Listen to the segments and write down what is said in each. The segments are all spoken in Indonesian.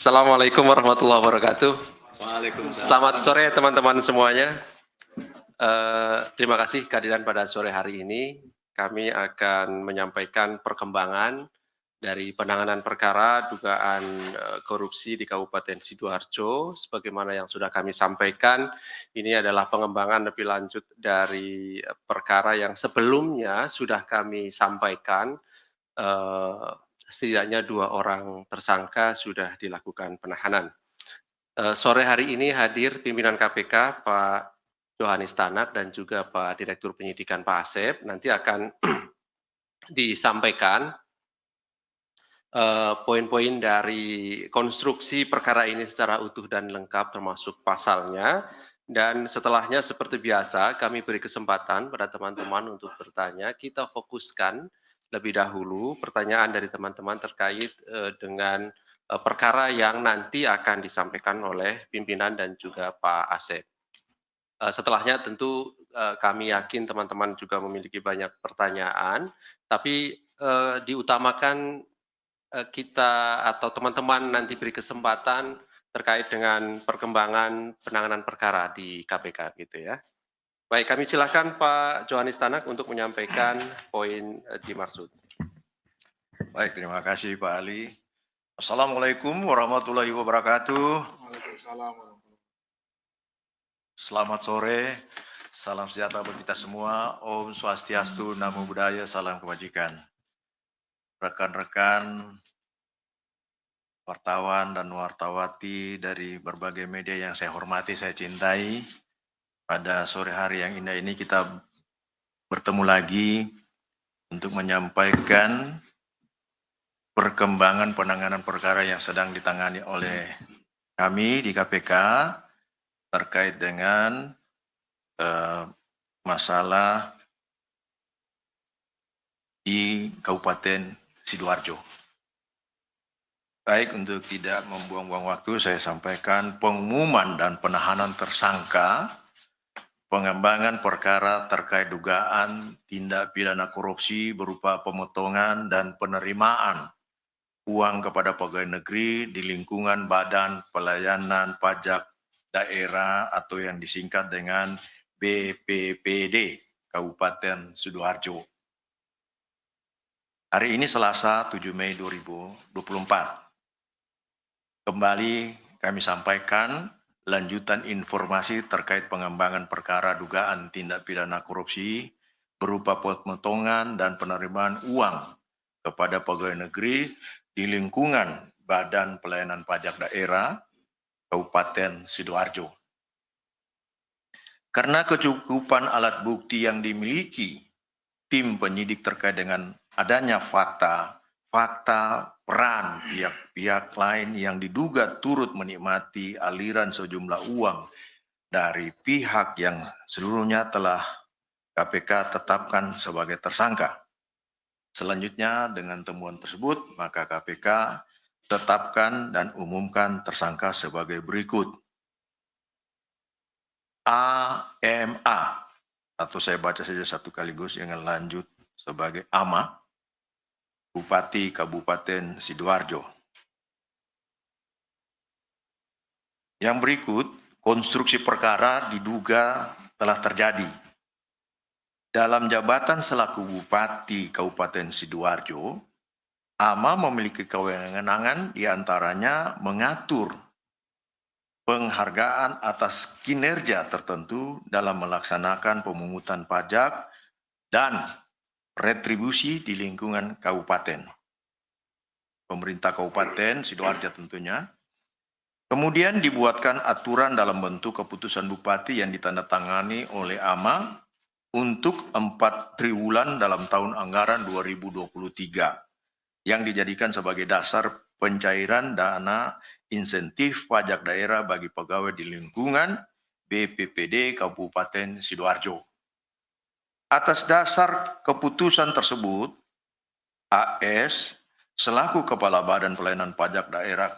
Assalamualaikum warahmatullahi wabarakatuh. Waalaikumsalam. Selamat sore teman-teman semuanya. Terima kasih kehadiran pada sore hari ini. Kami akan menyampaikan perkembangan dari penanganan perkara dugaan korupsi di Kabupaten Sidoarjo. Sebagaimana yang sudah kami sampaikan, ini adalah pengembangan lebih lanjut dari perkara yang sebelumnya sudah kami sampaikan. Setidaknya 2 orang tersangka sudah dilakukan penahanan. Sore hari ini hadir pimpinan KPK Pak Johanis Tanak dan juga Pak Direktur Penyidikan Pak Asep. Nanti akan disampaikan poin-poin dari konstruksi perkara ini secara utuh dan lengkap termasuk pasalnya. Dan setelahnya seperti biasa kami beri kesempatan pada teman-teman untuk bertanya. Kita fokuskan lebih dahulu pertanyaan dari teman-teman terkait dengan perkara yang nanti akan disampaikan oleh pimpinan dan juga Pak Asep. Setelahnya tentu kami yakin teman-teman juga memiliki banyak pertanyaan, tapi diutamakan kita atau teman-teman nanti beri kesempatan terkait dengan perkembangan penanganan perkara di KPK gitu ya. Baik, kami silakan Pak Johanis Tanak untuk menyampaikan poin dimaksud. Baik, terima kasih Pak Ali. Assalamualaikum warahmatullahi wabarakatuh. Waalaikumsalam. Selamat sore, salam sejahtera bagi kita semua. Om Swastiastu, Namo Buddhaya, salam kebajikan. Rekan-rekan wartawan dan wartawati dari berbagai media yang saya hormati, saya cintai. Pada sore hari yang indah ini kita bertemu lagi untuk menyampaikan perkembangan penanganan perkara yang sedang ditangani oleh kami di KPK terkait dengan masalah di Kabupaten Sidoarjo. Baik, untuk tidak membuang-buang waktu, saya sampaikan pengumuman dan penahanan tersangka, pengembangan perkara terkait dugaan tindak pidana korupsi berupa pemotongan dan penerimaan uang kepada pegawai negeri di lingkungan Badan Pelayanan Pajak Daerah atau yang disingkat dengan BPPD Kabupaten Sidoarjo. Hari ini Selasa 7 Mei 2024. Kembali kami sampaikan lanjutan informasi terkait pengembangan perkara dugaan tindak pidana korupsi berupa pemotongan dan penerimaan uang kepada pegawai negeri di lingkungan Badan Pelayanan Pajak Daerah Kabupaten Sidoarjo. Karena kecukupan alat bukti yang dimiliki tim penyidik terkait dengan adanya fakta peran pihak-pihak lain yang diduga turut menikmati aliran sejumlah uang dari pihak yang seluruhnya telah KPK tetapkan sebagai tersangka. Selanjutnya dengan temuan tersebut, maka KPK tetapkan dan umumkan tersangka sebagai berikut. AMA, atau saya baca saja satu kaligus dengan lanjut sebagai AMA, Bupati Kabupaten Sidoarjo. Yang berikut, konstruksi perkara diduga telah terjadi. Dalam jabatan selaku Bupati Kabupaten Sidoarjo, AMA memiliki kewenangan diantaranya mengatur penghargaan atas kinerja tertentu dalam melaksanakan pemungutan pajak dan retribusi di lingkungan kabupaten. Pemerintah Kabupaten Sidoarjo tentunya. Kemudian dibuatkan aturan dalam bentuk keputusan Bupati yang ditandatangani oleh AMA untuk 4 triwulan dalam tahun anggaran 2023 yang dijadikan sebagai dasar pencairan dana insentif pajak daerah bagi pegawai di lingkungan BPPD Kabupaten Sidoarjo. Atas dasar keputusan tersebut, AS selaku Kepala Badan Pelayanan Pajak Daerah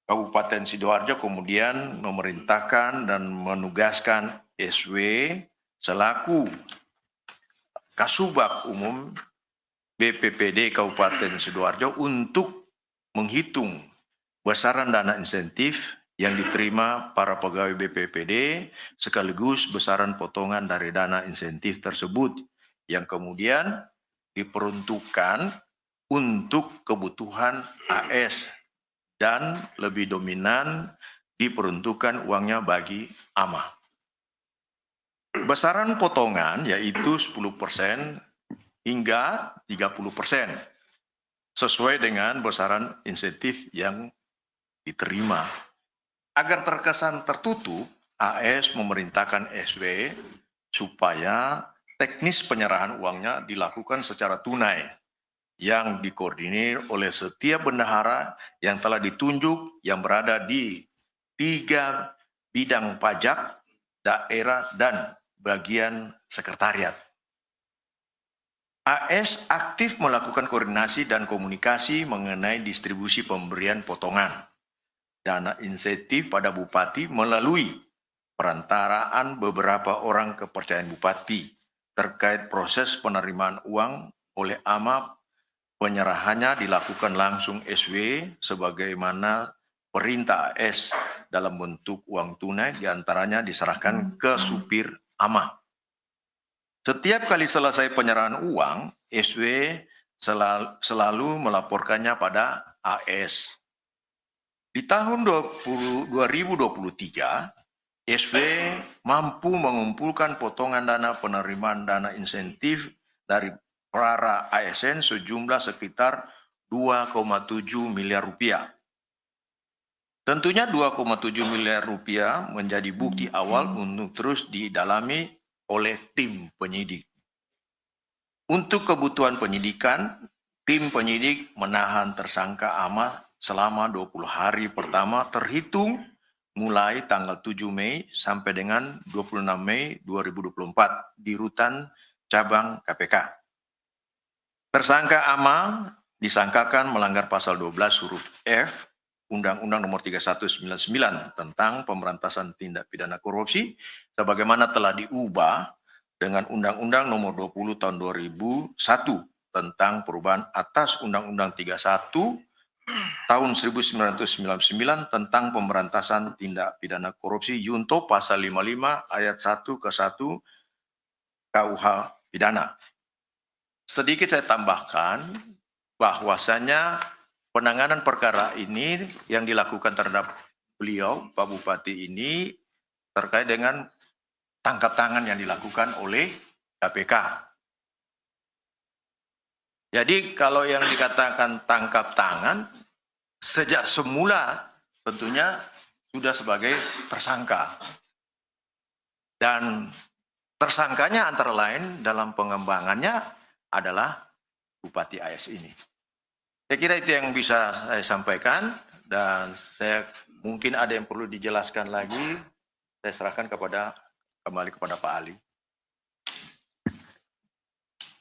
Kabupaten Sidoarjo kemudian memerintahkan dan menugaskan SW selaku Kasubag Umum BPPD Kabupaten Sidoarjo untuk menghitung besaran dana insentif yang diterima para pegawai BPPD sekaligus besaran potongan dari dana insentif tersebut yang kemudian diperuntukkan untuk kebutuhan AS dan lebih dominan diperuntukkan uangnya bagi AMA. Besaran potongan yaitu 10% hingga 30% sesuai dengan besaran insentif yang diterima. Agar terkesan tertutup, AS memerintahkan SW supaya teknis penyerahan uangnya dilakukan secara tunai yang dikoordinir oleh setiap bendahara yang telah ditunjuk yang berada di 3 bidang pajak, daerah, dan bagian sekretariat. AS aktif melakukan koordinasi dan komunikasi mengenai distribusi pemberian potongan dana insentif pada bupati melalui perantaraan beberapa orang kepercayaan bupati terkait proses penerimaan uang oleh AMA. Penyerahannya dilakukan langsung SW sebagaimana perintah AS dalam bentuk uang tunai diantaranya diserahkan ke supir AMA. Setiap kali selesai penyerahan uang, SW selalu melaporkannya pada AS. Di tahun 2023, SW mampu mengumpulkan potongan dana penerimaan dana insentif dari para ASN sejumlah sekitar 2,7 miliar rupiah. Tentunya 2,7 miliar rupiah menjadi bukti awal untuk terus didalami oleh tim penyidik. Untuk kebutuhan penyidikan, tim penyidik menahan tersangka AMA selama 20 hari pertama terhitung mulai tanggal 7 Mei sampai dengan 26 Mei 2024 di rutan cabang KPK. Tersangka AMA disangkakan melanggar pasal 12 huruf F Undang-Undang Nomor 3199 tentang pemberantasan tindak pidana korupsi sebagaimana telah diubah dengan Undang-Undang Nomor 20 Tahun 2001 tentang perubahan atas Undang-Undang 31 Tahun 1999 tentang pemberantasan tindak pidana korupsi Junto pasal 55 ayat 1 ke 1 KUH pidana. Sedikit saya tambahkan bahwasanya penanganan perkara ini yang dilakukan terhadap beliau Pak Bupati ini terkait dengan tangkap tangan yang dilakukan oleh KPK. Jadi kalau yang dikatakan tangkap tangan, sejak semula tentunya sudah sebagai tersangka. Dan tersangkanya antara lain dalam pengembangannya adalah Bupati AS ini. Saya kira itu yang bisa saya sampaikan dan saya mungkin ada yang perlu dijelaskan lagi, saya serahkan kembali kepada Pak Ali.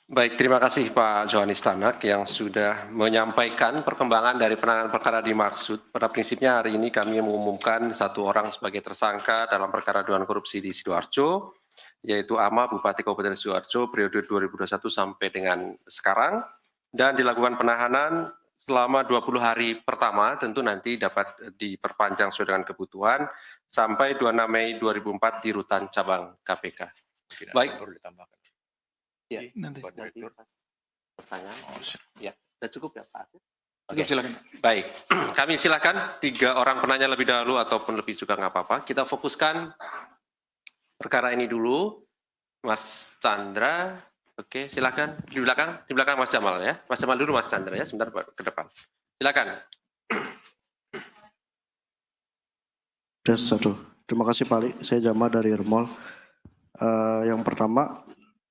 Baik, terima kasih Pak Johanis Tanak yang sudah menyampaikan perkembangan dari penanganan perkara dimaksud. Pada prinsipnya hari ini kami mengumumkan satu orang sebagai tersangka dalam perkara dugaan korupsi di Sidoarjo, yaitu AMA Bupati Kabupaten Sidoarjo periode 2021 sampai dengan sekarang, dan dilakukan penahanan selama 20 hari pertama, tentu nanti dapat diperpanjang sesuai dengan kebutuhan, sampai 26 Mei 2004 di rutan cabang KPK. Baik. Perlu ditambahkan. Ya, Nanti. pertanyaan. Ya, sudah cukup ya Pak Asif? Oke, silakan. Baik, kami silakan 3 orang penanya lebih dahulu ataupun lebih juga nggak apa-apa. Kita fokuskan perkara ini dulu. Mas Chandra, oke silakan di belakang Mas Jamal ya. Mas Jamal dulu Mas Chandra ya, sebentar ke depan. Silakan. Terima kasih Pak Ali, saya Jamal dari Remol. Yang pertama,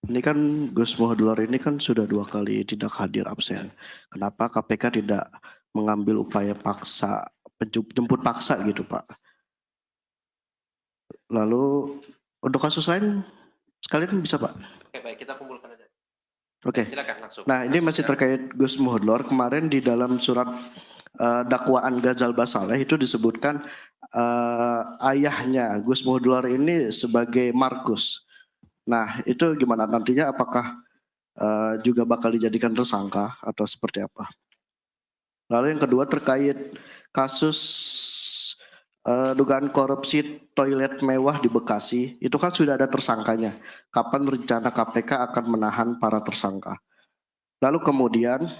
ini kan Gus Muhadlar ini kan sudah 2 kali tidak hadir absen. Kenapa KPK tidak mengambil upaya paksa, jemput paksa gitu Pak? Lalu untuk kasus lain sekalian bisa Pak? Oke baik, kita kumpulkan aja. Oke. Silakan langsung. Nah ini masih terkait Gus Muhadlar. Kemarin di dalam surat dakwaan Ghazal Basaleh itu disebutkan ayahnya Gus Muhadlar ini sebagai Markus. Nah itu gimana nantinya, apakah juga bakal dijadikan tersangka atau seperti apa? Lalu yang kedua terkait kasus dugaan korupsi toilet mewah di Bekasi, itu kan sudah ada tersangkanya. Kapan rencana KPK akan menahan para tersangka? Lalu kemudian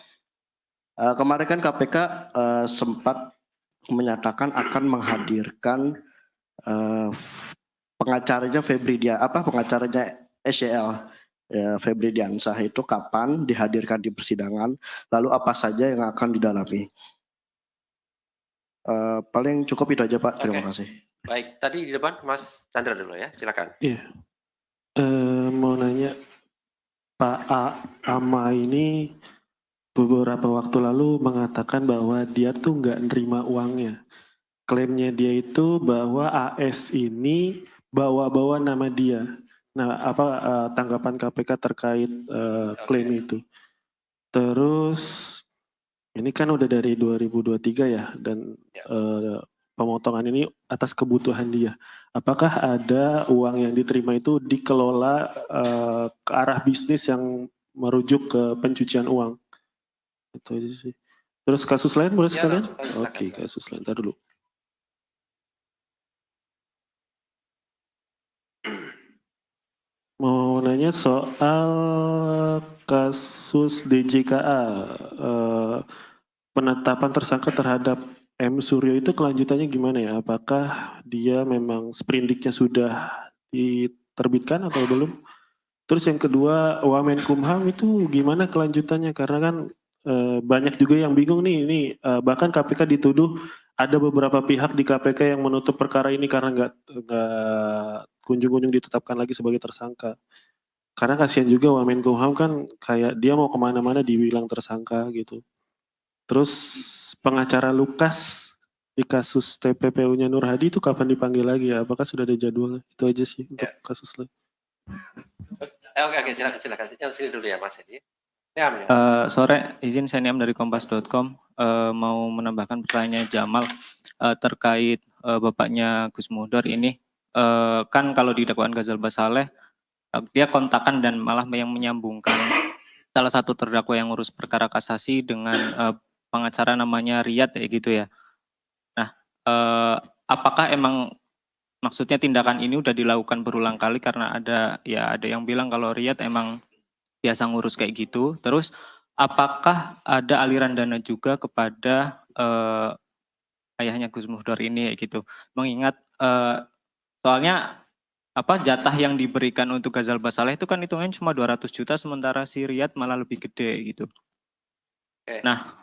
kemarin kan KPK sempat menyatakan akan menghadirkan pengacaranya pengacaranya SYL Febri Diansah itu kapan dihadirkan di persidangan, lalu apa saja yang akan didalami. Paling cukup itu aja Pak, terima Oke. kasih. Baik, tadi di depan Mas Chandra dulu ya, silakan. Iya. Mau nanya, Pak Ama ini beberapa waktu lalu mengatakan bahwa dia tuh nggak nerima uangnya. Klaimnya dia itu bahwa AS ini bawa-bawa nama dia. Nah, apa tanggapan KPK terkait klaim itu? Terus ini kan udah dari 2023 ya, dan pemotongan ini atas kebutuhan dia. Apakah ada uang yang diterima itu dikelola ke arah bisnis yang merujuk ke pencucian uang? Itu aja sih. Terus kasus lain boleh Ya, sekalian? langsung aja, silakan. Oke, kasus lain. Ntar dulu. Mau nanya soal kasus DJKA, penetapan tersangka terhadap M. Suryo itu kelanjutannya gimana ya? Apakah dia memang sprindiknya sudah diterbitkan atau belum? Terus yang kedua, Wamenkumham itu gimana kelanjutannya? Karena kan banyak juga yang bingung nih, ini bahkan KPK dituduh ada beberapa pihak di KPK yang menutup perkara ini karena nggak kunjung-kunjung ditetapkan lagi sebagai tersangka. Karena kasihan juga Wamenkumham kan kayak dia mau kemana-mana dibilang tersangka gitu. Terus pengacara Lukas di kasus TPPU-nya Nur Hadi itu kapan dipanggil lagi ya? Apakah sudah ada jadwal? Itu aja sih untuk kasus lain. Oke, silakan. Yang sini dulu ya Mas Edi. Ya, Sore, izin saya Niam dari Kompas.com mau menambahkan pertanyaan Jamal terkait bapaknya Gus Muhdar ini. Kan kalau di dakwaan Ghazal Basaleh dia kontakan dan malah yang menyambungkan salah satu terdakwa yang ngurus perkara kasasi dengan pengacara namanya Riyad kayak gitu ya. Nah, apakah emang maksudnya tindakan ini udah dilakukan berulang kali karena ada yang bilang kalau Riyad emang biasa ngurus kayak gitu. Terus apakah ada aliran dana juga kepada ayahnya Gus Muhdar ini kayak gitu? Mengingat soalnya jatah yang diberikan untuk Ghazal Basaleh itu kan hitungannya cuma 200 juta sementara si Riyad malah lebih gede gitu. Oke. Nah,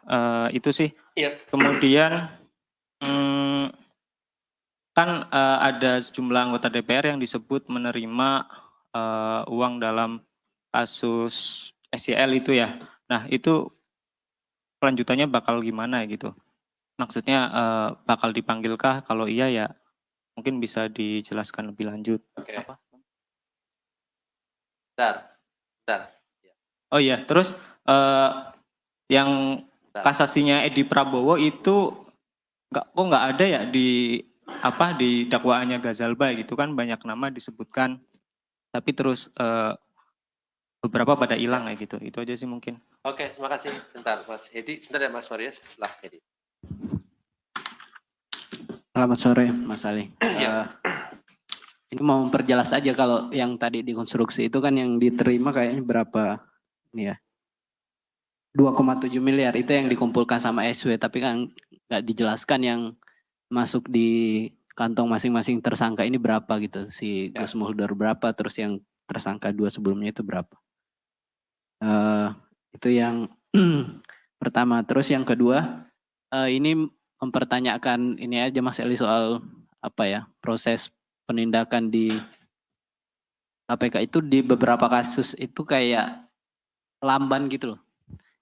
itu sih. Iya. Kemudian kan ada sejumlah anggota DPR yang disebut menerima uang dalam kasus SYL itu ya. Nah, itu kelanjutannya bakal gimana gitu? Maksudnya bakal dipanggilkah? Kalau iya ya mungkin bisa dijelaskan lebih lanjut. Oke. Apa? Bentar. Oh iya, terus yang kasasinya Edi Prabowo itu nggak ada ya di dakwaannya Ghazal Bay gitu kan, banyak nama disebutkan, tapi terus beberapa pada hilang kayak gitu. Itu aja sih mungkin. Oke, terima kasih. Sebentar Mas Edi, sebentar ya Mas Maria setelah Edi. Selamat sore Mas Ali. Iya. Ini mau memperjelas aja kalau yang tadi dikonstruksi itu kan yang diterima kayaknya berapa ini ya. 2,7 miliar itu yang dikumpulkan sama SW, tapi kan nggak dijelaskan yang masuk di kantong masing-masing tersangka ini berapa gitu. Si Gus Muhdar berapa, terus yang tersangka 2 sebelumnya itu berapa. Itu yang pertama. Terus yang kedua, ini mempertanyakan ini aja Mas Eli soal proses penindakan di KPK itu di beberapa kasus itu kayak lamban gitu loh.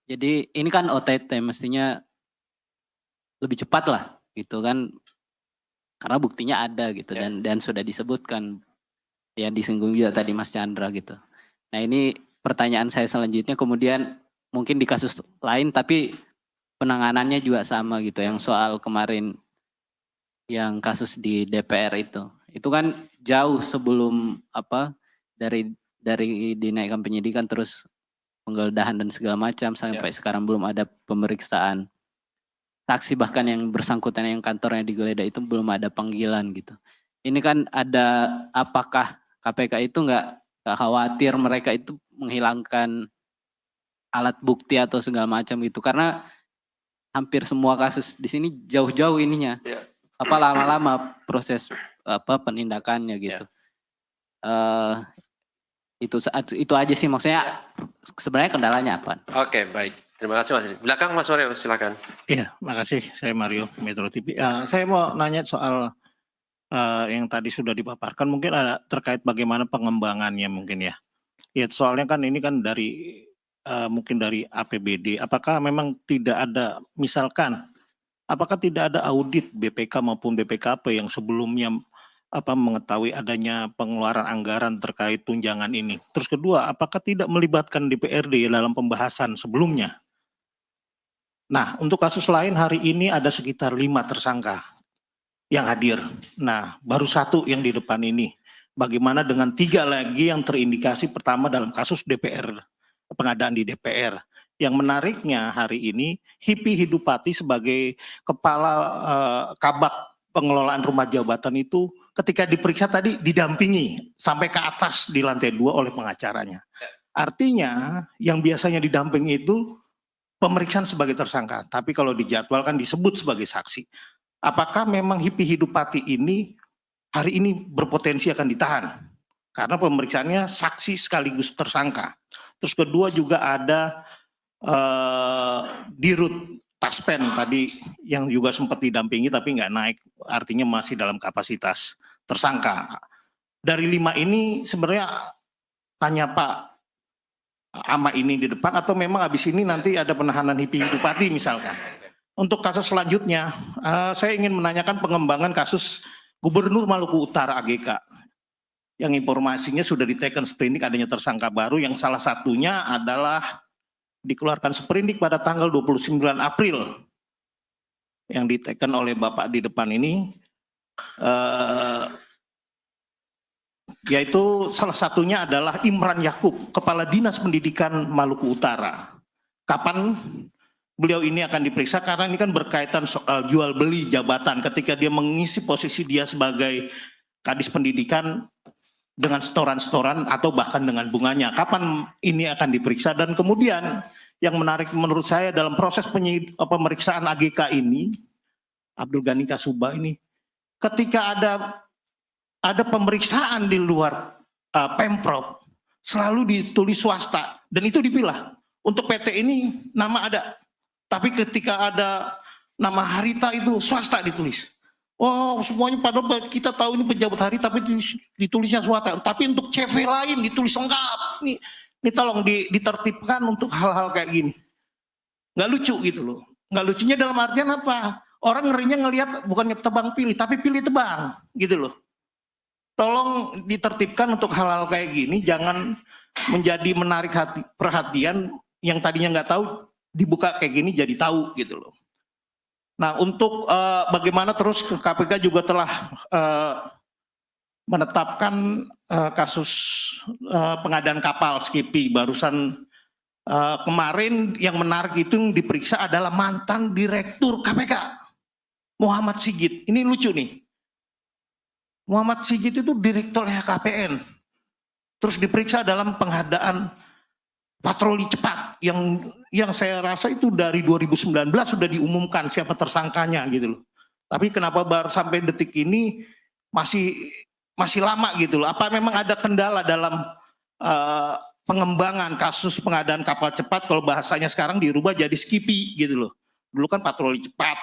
Jadi ini kan OTT mestinya lebih cepat lah gitu kan, karena buktinya ada gitu dan sudah disebutkan yang disinggung juga tadi Mas Chandra gitu. Nah ini pertanyaan saya selanjutnya, kemudian mungkin di kasus lain tapi penanganannya juga sama gitu, yang soal kemarin yang kasus di DPR itu kan jauh sebelum dari dinaikkan penyidikan terus penggeledahan dan segala macam sampai sekarang belum ada pemeriksaan saksi bahkan yang bersangkutan yang kantornya digeledah itu belum ada panggilan gitu. Ini kan ada, apakah KPK itu nggak khawatir mereka itu menghilangkan alat bukti atau segala macam gitu, karena hampir semua kasus di sini jauh-jauh ininya, Ya. apa lama-lama proses apa penindakannya gitu. Itu aja sih maksudnya, sebenarnya kendalanya apa? Oke, baik. Terima kasih Mas. Belakang Mas Mario, silakan. Iya, makasih. Saya Mario, Metro TV. Saya mau nanya soal yang tadi sudah dipaparkan, mungkin ada terkait bagaimana pengembangannya mungkin ya. Ya, soalnya kan ini kan dari mungkin dari APBD. Apakah memang tidak ada, misalkan, apakah tidak ada audit BPK maupun BPKP yang sebelumnya mengetahui adanya pengeluaran anggaran terkait tunjangan ini? Terus kedua, apakah tidak melibatkan DPRD dalam pembahasan sebelumnya? Nah, untuk kasus lain hari ini ada sekitar 5 tersangka yang hadir. Nah, baru 1 yang di depan ini. Bagaimana dengan 3 lagi yang terindikasi pertama dalam kasus DPR, pengadaan di DPR. Yang menariknya hari ini, Hipi Hidupati sebagai kepala kabak pengelolaan rumah jabatan itu ketika diperiksa tadi didampingi sampai ke atas di lantai 2 oleh pengacaranya. Artinya yang biasanya didampingi itu pemeriksaan sebagai tersangka, tapi kalau dijadwalkan disebut sebagai saksi. Apakah memang Hipi Hidupati ini hari ini berpotensi akan ditahan? Karena pemeriksaannya saksi sekaligus tersangka. Terus kedua juga ada Dirut Taspen tadi yang juga sempat didampingi tapi nggak naik, artinya masih dalam kapasitas tersangka. Dari 5 ini sebenarnya hanya Pak Ama ini di depan atau memang habis ini nanti ada penahanan Hipi Hidupati misalkan. Untuk kasus selanjutnya, saya ingin menanyakan pengembangan kasus Gubernur Maluku Utara AGK. Yang informasinya sudah diteken sprindik adanya tersangka baru yang salah satunya adalah dikeluarkan sprindik pada tanggal 29 April. Yang diteken oleh Bapak di depan ini, yaitu salah satunya adalah Imran Yakub, Kepala Dinas Pendidikan Maluku Utara. Kapan beliau ini akan diperiksa? Karena ini kan berkaitan soal jual beli jabatan ketika dia mengisi posisi dia sebagai Kadis Pendidikan dengan setoran-setoran atau bahkan dengan bunganya. Kapan ini akan diperiksa? Dan kemudian yang menarik menurut saya dalam proses pemeriksaan AGK ini, Abdul Ghani Kasuba ini, ketika ada pemeriksaan di luar Pemprov, selalu ditulis swasta, dan itu dipilah. Untuk PT ini nama ada, tapi ketika ada nama Harita itu swasta ditulis. Oh, semuanya padahal kita tahu ini pejabat Harita, tapi ditulisnya swasta. Tapi untuk CV lain ditulis lengkap. Ini tolong ditertibkan untuk hal-hal kayak gini. Nggak lucu gitu loh. Nggak lucunya dalam artian apa? Orang ngerinya ngelihat bukannya tebang pilih, tapi pilih tebang gitu loh. Tolong ditertibkan untuk hal-hal kayak gini, jangan menjadi menarik perhatian yang tadinya nggak tahu, dibuka kayak gini jadi tahu gitu loh. Nah, untuk bagaimana terus KPK juga telah menetapkan kasus pengadaan kapal Skippy barusan kemarin. Yang menarik itu yang diperiksa adalah mantan Direktur KPK Muhammad Sigit. Ini lucu nih, Muhammad Sigit itu Direktur LHKPN, terus diperiksa dalam pengadaan patroli cepat yang saya rasa itu dari 2019 sudah diumumkan siapa tersangkanya gitu loh. Tapi kenapa baru sampai detik ini masih lama gitu loh? Apa memang ada kendala dalam pengembangan kasus pengadaan kapal cepat, kalau bahasanya sekarang dirubah jadi Skippy gitu loh. Dulu kan patroli cepat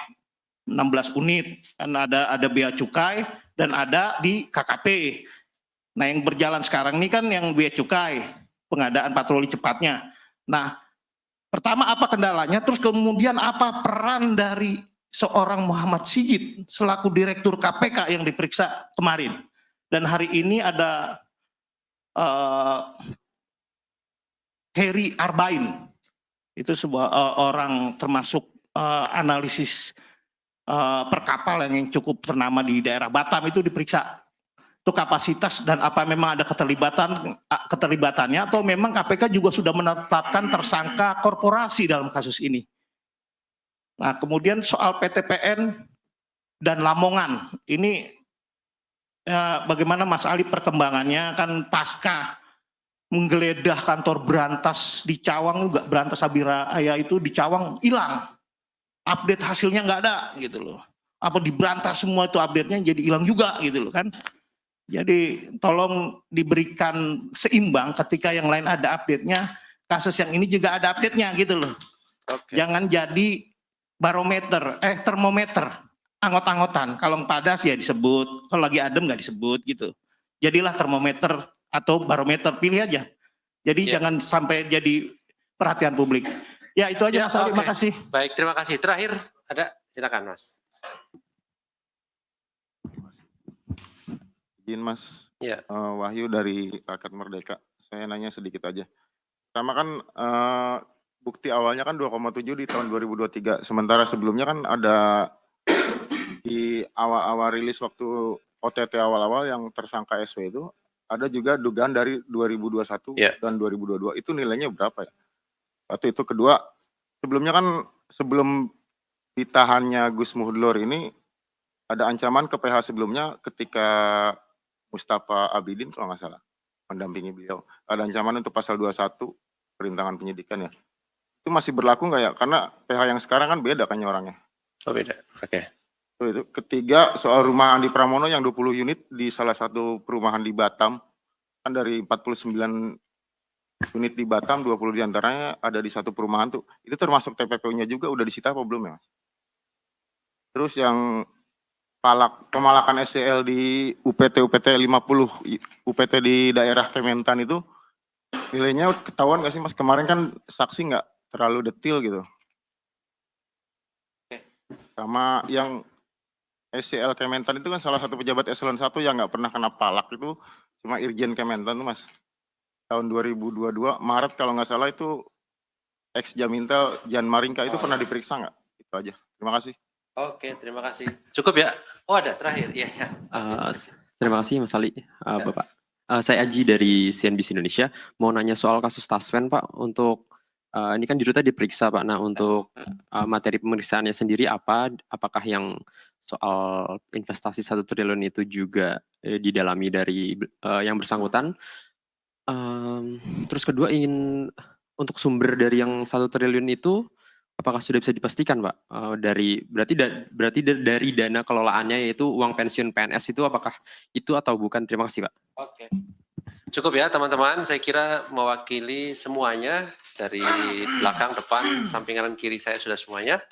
16 unit, kan ada bea cukai dan ada di KKP. Nah, yang berjalan sekarang ini kan yang bea cukai, pengadaan patroli cepatnya. Nah, pertama apa kendalanya, terus kemudian apa peran dari seorang Muhammad Sigit selaku Direktur KPK yang diperiksa kemarin. Dan hari ini ada Heri Arbain, itu sebuah orang termasuk analisis perkapalan yang cukup ternama di daerah Batam, itu diperiksa. Itu kapasitas dan apa memang ada keterlibatannya atau memang KPK juga sudah menetapkan tersangka korporasi dalam kasus ini. Nah, kemudian soal PTPN dan Lamongan, ini bagaimana Mas Ali perkembangannya, kan pasca menggeledah kantor berantas di Cawang juga, berantas Abiraya itu di Cawang hilang, update hasilnya nggak ada gitu loh. Apa di berantas semua itu update-nya jadi hilang juga gitu loh kan. Jadi tolong diberikan seimbang ketika yang lain ada update-nya, kasus yang ini juga ada update-nya gitu loh. Oke. Jangan jadi barometer, termometer, anggot-anggotan. Kalau padas ya disebut, kalau lagi adem nggak disebut gitu. Jadilah termometer atau barometer, pilih aja. Jadi Ya. jangan sampai jadi perhatian publik. Ya itu aja Ya, Mas Ali, oke. makasih. Baik, terima kasih. Terakhir ada, silakan Mas. Izin Mas Ya. Wahyu dari Rakyat Merdeka. Saya nanya sedikit aja. Pertama kan bukti awalnya kan 2,7 di tahun 2023. Sementara sebelumnya kan ada di awal-awal rilis waktu OTT awal-awal yang tersangka SW itu ada juga dugaan dari 2021 Ya. dan 2022. Itu nilainya berapa ya? Satu itu. Kedua, sebelumnya kan sebelum ditahannya Gus Muhdlor ini ada ancaman ke PH sebelumnya ketika Mustafa Abidin kalau nggak salah mendampingi beliau. Ada ancaman untuk pasal 21 perintangan penyidikan ya. Itu masih berlaku nggak ya? Karena PH yang sekarang kan beda kan orangnya. Oh beda, oke. Itu. Ketiga, soal rumah Andi Pramono yang 20 unit di salah satu perumahan di Batam. Kan dari 49 unit di Batam, 20 diantaranya ada di satu perumahan tuh. Itu termasuk TPP-nya juga udah disita apa belum ya Mas? Terus yang pemalakan SCL di UPT 50 UPT di daerah Kementan itu nilainya ketahuan nggak sih Mas? Kemarin kan saksi nggak terlalu detail gitu. Sama yang SCL Kementan itu kan salah satu pejabat eselon 1 yang nggak pernah kena palak itu cuma Irjen Kementan tuh Mas. Tahun 2022 Maret kalau nggak salah itu ex Jamintel Jan Maringka itu pernah diperiksa nggak? Itu aja. Terima kasih. Oke, terima kasih. Cukup ya? Oh ada, terakhir. Iya, ya. Terima kasih Mas Ali, Bapak. Saya Aji dari CNBC Indonesia. Mau nanya soal kasus Taspen Pak. Untuk ini kan Dirutnya diperiksa Pak. Nah untuk materi pemeriksaannya sendiri apa? Apakah yang soal investasi 1 triliun itu juga didalami dari yang bersangkutan? Terus kedua ingin untuk sumber dari yang 1 triliun itu apakah sudah bisa dipastikan Pak? Berarti dari dana kelolaannya yaitu uang pensiun PNS itu apakah itu atau bukan? Terima kasih Pak. Oke. Cukup ya teman-teman, saya kira mewakili semuanya dari belakang, depan, samping kanan kiri saya sudah semuanya.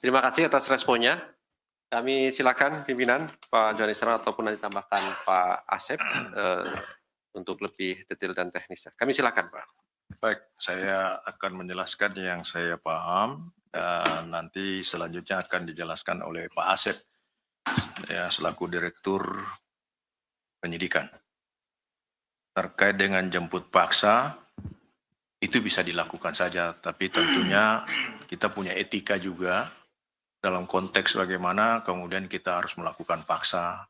Terima kasih atas responnya. Kami silakan pimpinan Pak Joni Serang ataupun nanti tambahkan Pak Asep untuk lebih detail dan teknis. Kami silakan Pak. Baik, saya akan menjelaskan yang saya paham dan nanti selanjutnya akan dijelaskan oleh Pak Asep ya selaku Direktur Penyidikan. Terkait dengan jemput paksa itu bisa dilakukan saja, tapi tentunya kita punya etika juga dalam konteks bagaimana kemudian kita harus melakukan paksa.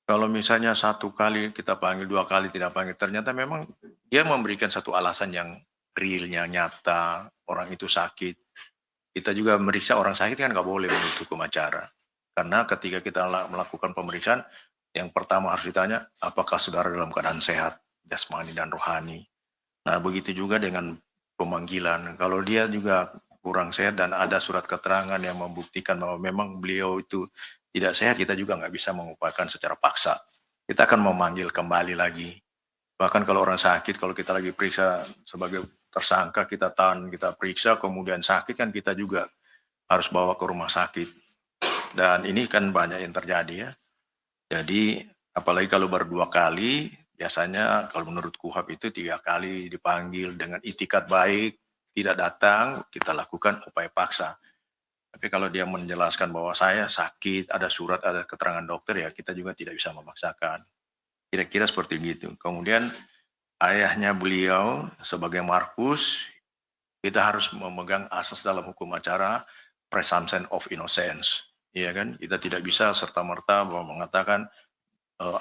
Kalau misalnya 1 kali kita panggil, 2 kali tidak panggil, ternyata memang dia memberikan satu alasan yang realnya nyata, orang itu sakit. Kita juga meriksa orang sakit kan nggak boleh menurut hukum acara. Karena ketika kita melakukan pemeriksaan, yang pertama harus ditanya, apakah saudara dalam keadaan sehat, jasmani dan rohani. Nah begitu juga dengan pemanggilan. Kalau dia juga kurang sehat dan ada surat keterangan yang membuktikan bahwa memang beliau itu tidak sehat, kita juga nggak bisa mengupayakan secara paksa. Kita akan memanggil kembali lagi. Bahkan kalau orang sakit, kalau kita lagi periksa sebagai tersangka, kita tahan, kita periksa, kemudian sakit kan kita juga harus bawa ke rumah sakit. Dan ini kan banyak yang terjadi ya. Jadi apalagi kalau baru 2 kali, biasanya kalau menurut KUHAP itu 3 kali dipanggil dengan itikat baik, tidak datang, kita lakukan upaya paksa. Tapi kalau dia menjelaskan bahwa saya sakit, ada surat, ada keterangan dokter, ya kita juga tidak bisa memaksakan. Kira-kira seperti gitu. Kemudian ayahnya beliau sebagai Markus, kita harus memegang asas dalam hukum acara presumption of innocence. Iya kan? Kita tidak bisa serta-merta bahwa mengatakan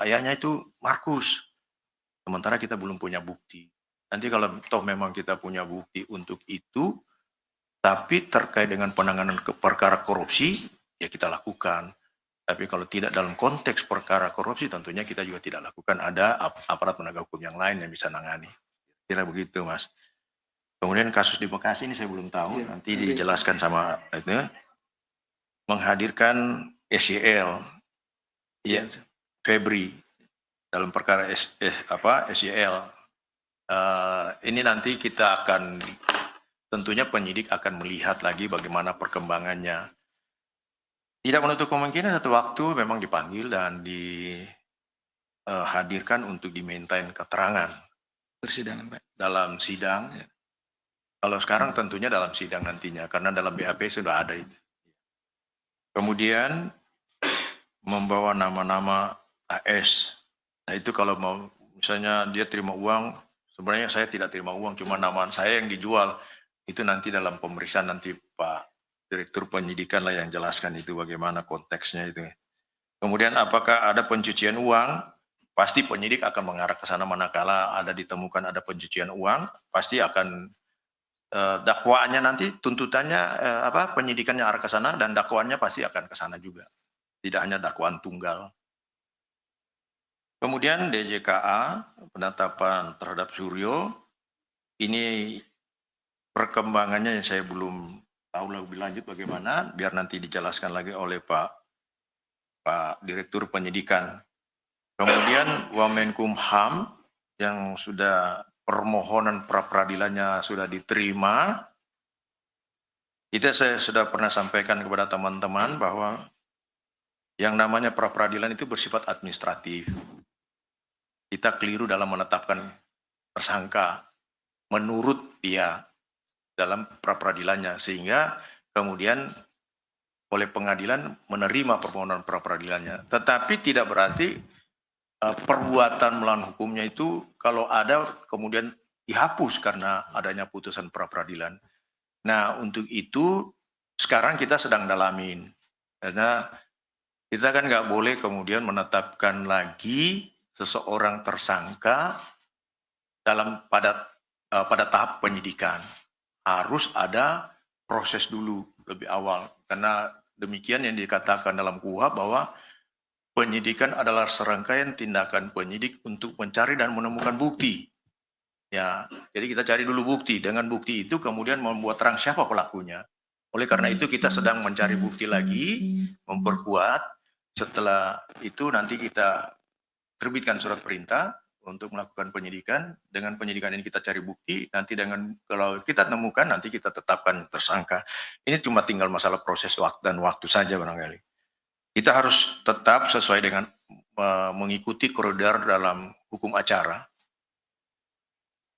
ayahnya itu Markus. Sementara kita belum punya bukti. Nanti kalau toh memang kita punya bukti untuk itu, Tapi terkait dengan penanganan perkara korupsi, ya kita lakukan. Tapi kalau tidak dalam konteks perkara korupsi, tentunya kita juga tidak lakukan. Ada aparat penegak hukum yang lain yang bisa nangani. Kira begitu, Mas. Kemudian kasus di Bekasi ini saya belum tahu, nanti dijelaskan sama itu. Menghadirkan SYL, ya, Febri dalam perkara SYL. Ini nanti kita akan, tentunya penyidik akan melihat lagi bagaimana perkembangannya. Tidak menutup kemungkinan satu waktu memang dipanggil dan dihadirkan untuk dimintain keterangan. Persidangan, Pak. Dalam sidang. Kalau sekarang tentunya dalam sidang nantinya, karena dalam BAP sudah ada itu. Kemudian membawa nama-nama AS. Nah itu kalau mau, misalnya dia terima uang, sebenarnya saya tidak terima uang, cuma nama saya yang dijual. Itu nanti dalam pemeriksaan nanti Pak Direktur Penyidikan lah yang jelaskan itu bagaimana konteksnya itu. Kemudian apakah ada pencucian uang? Pasti penyidik akan mengarah ke sana manakala ada ditemukan ada pencucian uang, pasti akan dakwaannya nanti tuntutannya penyidikannya arah ke sana dan dakwaannya pasti akan ke sana juga. Tidak hanya dakwaan tunggal. Kemudian DJKA, penetapan terhadap Suryo, ini perkembangannya yang saya belum tahu lebih lanjut bagaimana, biar nanti dijelaskan lagi oleh Pak Direktur Penyidikan. Kemudian Wamenkumham yang sudah permohonan pra-peradilannya sudah diterima. Itu saya sudah pernah sampaikan kepada teman-teman bahwa yang namanya pra-peradilan itu bersifat administratif. Kita keliru dalam menetapkan tersangka menurut dia dalam pra-peradilannya, sehingga kemudian oleh pengadilan menerima permohonan pra-peradilannya. Tetapi tidak berarti perbuatan melawan hukumnya itu kalau ada kemudian dihapus karena adanya putusan pra-peradilan. Nah untuk itu sekarang kita sedang dalamin, karena kita kan nggak boleh kemudian menetapkan lagi seseorang tersangka pada tahap penyidikan. Harus ada proses dulu lebih awal, karena demikian yang dikatakan dalam KUHP bahwa penyidikan adalah serangkaian tindakan penyidik untuk mencari dan menemukan bukti. Ya, jadi kita cari dulu bukti. Dengan bukti itu kemudian membuat terang siapa pelakunya. Oleh karena itu kita sedang mencari bukti lagi, memperkuat. Setelah itu nanti kita terbitkan surat perintah untuk melakukan penyidikan. Dengan penyidikan ini kita cari bukti. Nanti kalau kita temukan nanti kita tetapkan tersangka. Ini cuma tinggal masalah proses dan waktu saja barangkali. Kita harus tetap sesuai dengan mengikuti koridor dalam hukum acara.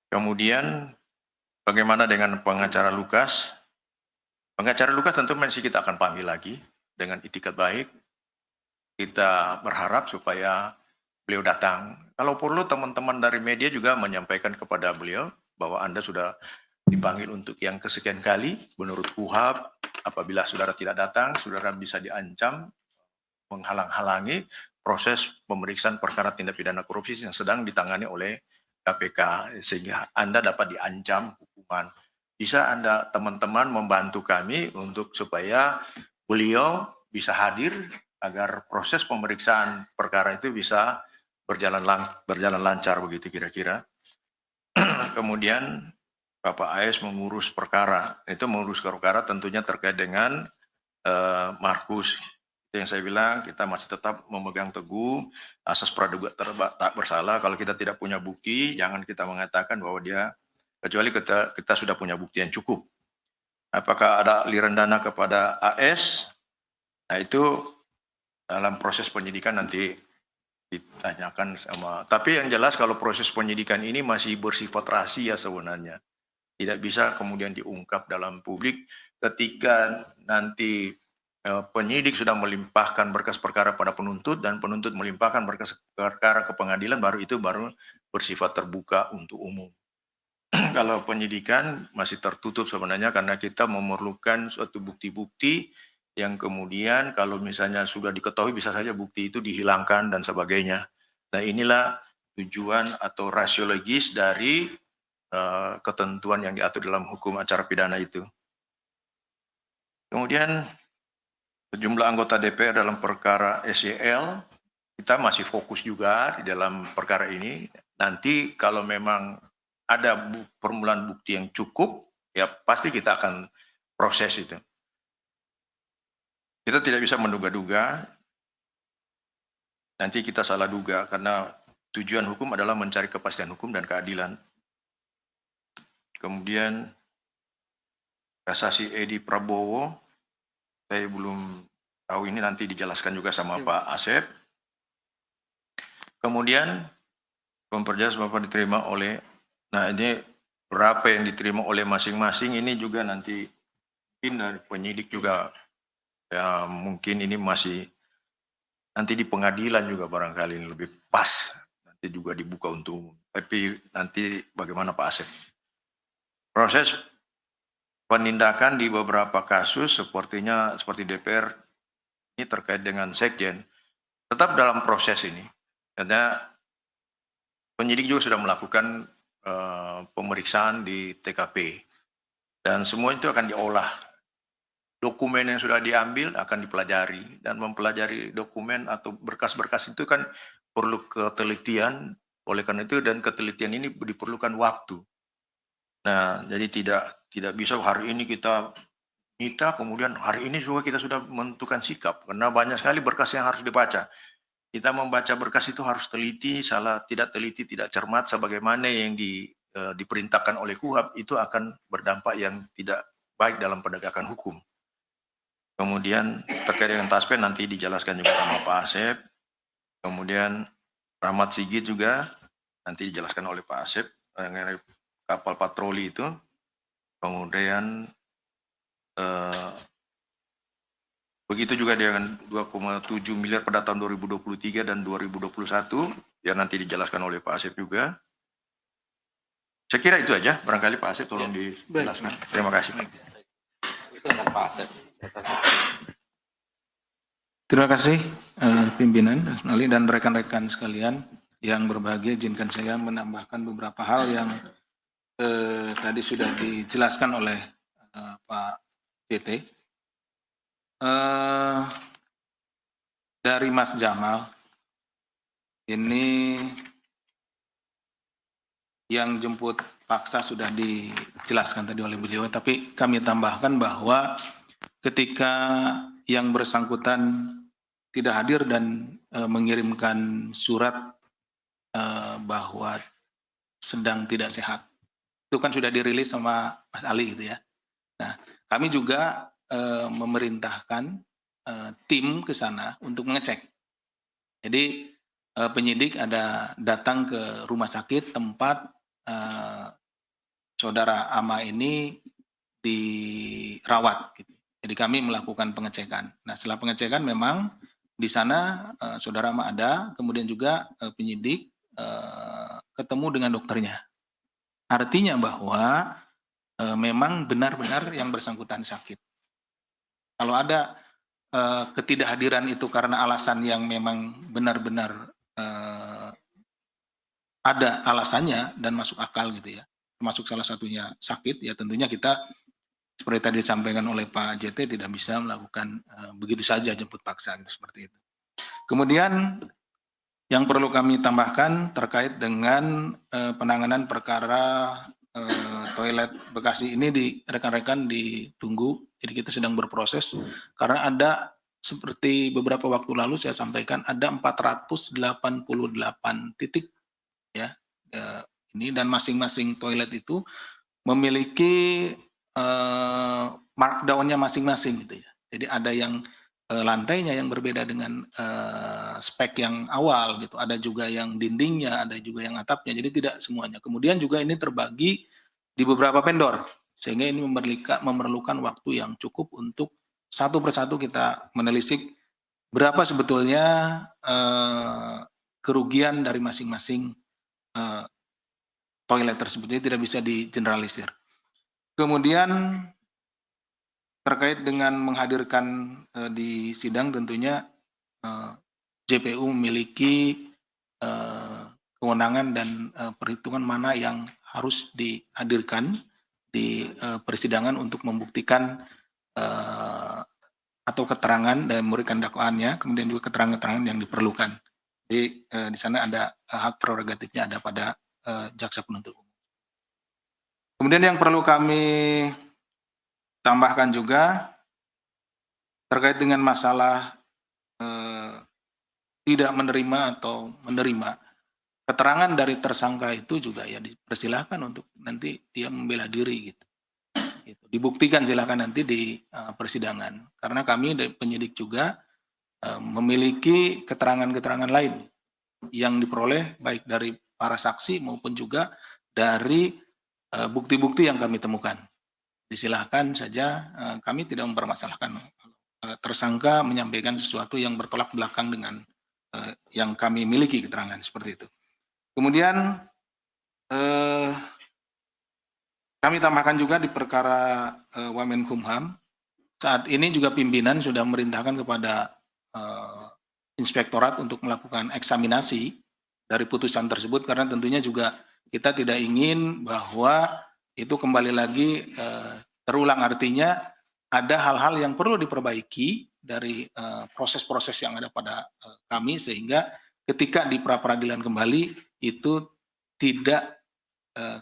Kemudian bagaimana dengan pengacara Lukas? Pengacara Lukas tentu masih kita akan panggil lagi dengan itikat baik. Kita berharap supaya beliau datang. Kalau perlu teman-teman dari media juga menyampaikan kepada beliau bahwa Anda sudah dipanggil untuk yang kesekian kali. Menurut KUHP, apabila saudara tidak datang, saudara bisa diancam menghalang-halangi proses pemeriksaan perkara tindak pidana korupsi yang sedang ditangani oleh KPK, sehingga Anda dapat diancam hukuman. Bisa Anda teman-teman membantu kami untuk supaya beliau bisa hadir agar proses pemeriksaan perkara itu bisa berjalan lancar begitu kira-kira. Kemudian Bapak AS mengurus perkara, itu mengurus perkara tentunya terkait dengan Markus. Yang saya bilang kita masih tetap memegang teguh asas praduga tak bersalah. Kalau kita tidak punya bukti, jangan kita mengatakan bahwa dia, kecuali kita sudah punya bukti yang cukup. Apakah ada aliran dana kepada AS? Nah itu dalam proses penyidikan nanti ditanyakan sama. Tapi yang jelas kalau proses penyidikan ini masih bersifat rahasia sebenarnya. Tidak bisa kemudian diungkap dalam publik ketika nanti penyidik sudah melimpahkan berkas perkara pada penuntut dan penuntut melimpahkan berkas perkara ke pengadilan, baru bersifat terbuka untuk umum. Kalau penyidikan masih tertutup sebenarnya karena kita memerlukan suatu bukti-bukti yang kemudian kalau misalnya sudah diketahui bisa saja bukti itu dihilangkan dan sebagainya. Nah inilah tujuan atau rasiologis dari ketentuan yang diatur dalam hukum acara pidana itu. Kemudian sejumlah anggota DPR dalam perkara SEL, kita masih fokus juga di dalam perkara ini. Nanti kalau memang ada permulaan bukti yang cukup, ya pasti kita akan proses itu. Kita tidak bisa menduga-duga, nanti kita salah duga, karena tujuan hukum adalah mencari kepastian hukum dan keadilan. Kemudian kasasi Edi Prabowo, saya belum tahu, ini nanti dijelaskan juga sama Pak Asep. Kemudian memperjelas Bapak diterima oleh, nah ini berapa yang diterima oleh masing-masing, ini juga nanti mungkin dari penyidik juga, ya mungkin ini masih nanti di pengadilan juga barangkali ini lebih pas, nanti juga dibuka untuk umum. Tapi nanti bagaimana Pak Asep? Proses penindakan di beberapa kasus sepertinya seperti DPR ini terkait dengan sekjen tetap dalam proses ini, karena penyidik juga sudah melakukan pemeriksaan di TKP dan semua itu akan diolah. Dokumen yang sudah diambil akan dipelajari, dan mempelajari dokumen atau berkas-berkas itu kan perlu ketelitian. Oleh karena itu, dan ketelitian ini diperlukan waktu. Nah, jadi tidak bisa hari ini kita minta, kemudian hari ini juga kita sudah menentukan sikap, karena banyak sekali berkas yang harus dibaca. Kita membaca berkas itu harus teliti, tidak teliti, tidak cermat, sebagaimana yang diperintahkan oleh KUHAP, itu akan berdampak yang tidak baik dalam penegakan hukum. Kemudian terkait dengan Taspen nanti dijelaskan juga sama Pak Asep. Kemudian Rahmat Sigit juga nanti dijelaskan oleh Pak Asep mengenai kapal patroli itu. Kemudian begitu juga dengan 2,7 miliar pada tahun 2023 dan 2021 yang nanti dijelaskan oleh Pak Asep juga. Saya kira itu aja, barangkali Pak Asep tolong dijelaskan. Terima kasih Pak. Pak Asep. Terima kasih pimpinan dan rekan-rekan sekalian yang berbahagia. Izinkan saya menambahkan beberapa hal yang tadi sudah dijelaskan oleh Pak JT. Dari Mas Jamal, ini yang jemput paksa sudah dijelaskan tadi oleh beliau, tapi kami tambahkan bahwa ketika yang bersangkutan tidak hadir dan mengirimkan surat bahwa sedang tidak sehat, itu kan sudah dirilis sama Mas Ali gitu ya. Nah, kami juga memerintahkan tim ke sana untuk mengecek. Jadi penyidik ada datang ke rumah sakit tempat saudara Ama ini dirawat. Gitu. Jadi kami melakukan pengecekan. Nah, setelah pengecekan memang di sana saudara Ama ada, kemudian juga penyidik ketemu dengan dokternya. Artinya bahwa memang benar-benar yang bersangkutan sakit. Kalau ada ketidakhadiran itu karena alasan yang memang benar-benar ada alasannya dan masuk akal gitu ya, termasuk salah satunya sakit, ya tentunya kita seperti tadi disampaikan oleh Pak JT tidak bisa melakukan begitu saja jemput paksa gitu, seperti itu. Kemudian yang perlu kami tambahkan terkait dengan penanganan perkara toilet Bekasi ini, di rekan-rekan ditunggu, jadi kita sedang berproses karena ada seperti beberapa waktu lalu saya sampaikan ada 488 titik ya ini, dan masing-masing toilet itu memiliki markdown-nya masing-masing gitu ya. Jadi ada yang lantainya yang berbeda dengan spek yang awal gitu, ada juga yang dindingnya, ada juga yang atapnya, jadi tidak semuanya. Kemudian juga ini terbagi di beberapa vendor, sehingga ini memerlukan waktu yang cukup untuk satu persatu kita menelisik berapa sebetulnya kerugian dari masing-masing toilet tersebut. Jadi tidak bisa digeneralisir. Kemudian terkait dengan menghadirkan di sidang, tentunya JPU memiliki kewenangan dan perhitungan mana yang harus dihadirkan di persidangan untuk membuktikan atau keterangan dan memberikan dakwaannya, kemudian juga keterangan-keterangan yang diperlukan. Jadi di sana ada hak prerogatifnya ada pada jaksa penuntut umum. Kemudian yang perlu kami tambahkan juga terkait dengan masalah tidak menerima atau menerima keterangan dari tersangka itu juga ya dipersilakan untuk nanti dia membela diri gitu. Dibuktikan silakan nanti di persidangan karena kami dari penyidik juga memiliki keterangan-keterangan lain yang diperoleh baik dari para saksi maupun juga dari bukti-bukti yang kami temukan. Disilahkan saja, kami tidak mempermasalahkan tersangka menyampaikan sesuatu yang bertolak belakang dengan yang kami miliki keterangan seperti itu. Kemudian kami tambahkan juga di perkara Wamenkumham, saat ini juga pimpinan sudah memerintahkan kepada inspektorat untuk melakukan eksaminasi dari putusan tersebut karena tentunya juga kita tidak ingin bahwa itu kembali lagi terulang, artinya ada hal-hal yang perlu diperbaiki dari proses-proses yang ada pada kami sehingga ketika di pra-peradilan kembali itu tidak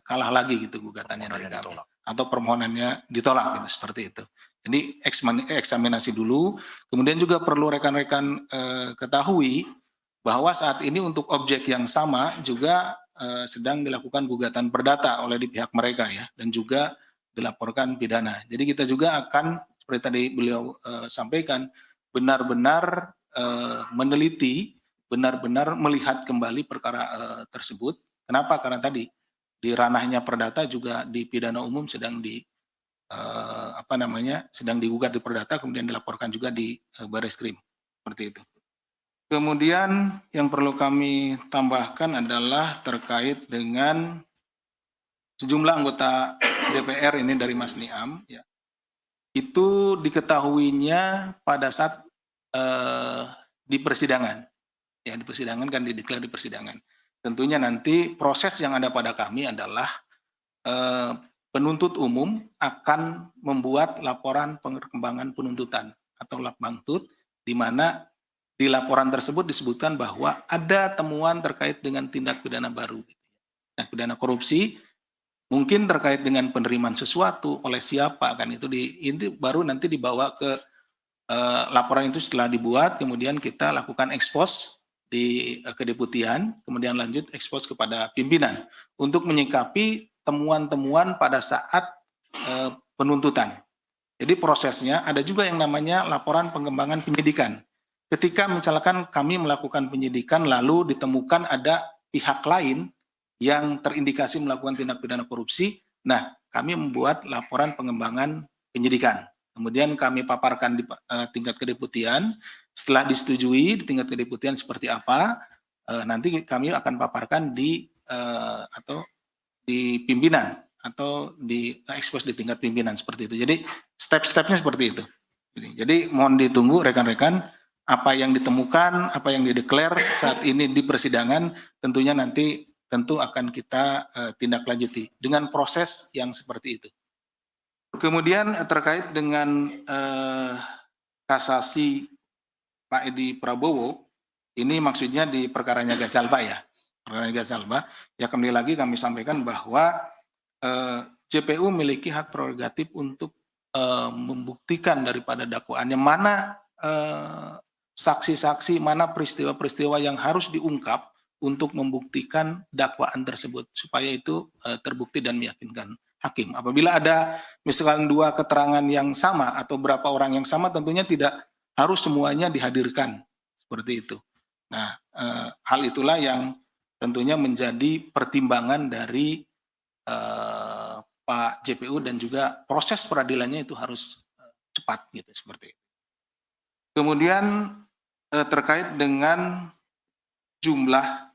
kalah lagi gitu gugatannya dari kami atau permohonannya ditolak gitu, seperti itu. Jadi eksaminasi dulu, kemudian juga perlu rekan-rekan ketahui bahwa saat ini untuk objek yang sama juga sedang dilakukan gugatan perdata oleh di pihak mereka ya, dan juga dilaporkan pidana. Jadi kita juga akan seperti tadi beliau sampaikan benar-benar meneliti, benar-benar melihat kembali perkara tersebut. Kenapa? Karena tadi di ranahnya perdata juga di pidana umum sedang sedang digugat di perdata, kemudian dilaporkan juga di Bareskrim seperti itu. Kemudian yang perlu kami tambahkan adalah terkait dengan sejumlah anggota DPR ini dari Mas Niam, ya, itu diketahuinya pada saat di persidangan, ya di persidangan kan dideklar di persidangan. Tentunya nanti proses yang ada pada kami adalah penuntut umum akan membuat laporan perkembangan penuntutan atau lapbangtut, di mana di laporan tersebut disebutkan bahwa ada temuan terkait dengan tindak pidana baru. Nah, pidana korupsi mungkin terkait dengan penerimaan sesuatu oleh siapa kan itu baru nanti dibawa ke laporan itu setelah dibuat, kemudian kita lakukan ekspos di kedeputian, kemudian lanjut ekspos kepada pimpinan untuk menyikapi temuan-temuan pada saat penuntutan. Jadi prosesnya ada juga yang namanya laporan pengembangan penyidikan. Ketika misalkan kami melakukan penyidikan lalu ditemukan ada pihak lain yang terindikasi melakukan tindak pidana korupsi, nah kami membuat laporan pengembangan penyidikan. Kemudian kami paparkan di tingkat kedeputian, setelah disetujui di tingkat kedeputian seperti apa, nanti kami akan paparkan di atau di pimpinan atau di ekspos di tingkat pimpinan seperti itu. Jadi step-stepnya seperti itu. Jadi mohon ditunggu rekan-rekan apa yang ditemukan, apa yang dideklar saat ini di persidangan, tentunya nanti tentu akan kita tindak lanjuti dengan proses yang seperti itu. Kemudian terkait dengan kasasi Pak Edi Prabowo, ini maksudnya di perkaranya Gazalba ya. Perkara Gazalba, ya kembali lagi kami sampaikan bahwa JPU memiliki hak prerogatif untuk membuktikan daripada dakwaannya mana saksi-saksi, mana peristiwa-peristiwa yang harus diungkap untuk membuktikan dakwaan tersebut supaya itu terbukti dan meyakinkan hakim. Apabila ada misalkan dua keterangan yang sama atau berapa orang yang sama, tentunya tidak harus semuanya dihadirkan seperti itu. Nah, hal itulah yang tentunya menjadi pertimbangan dari Pak JPU dan juga proses peradilannya itu harus cepat gitu seperti itu. Kemudian terkait dengan jumlah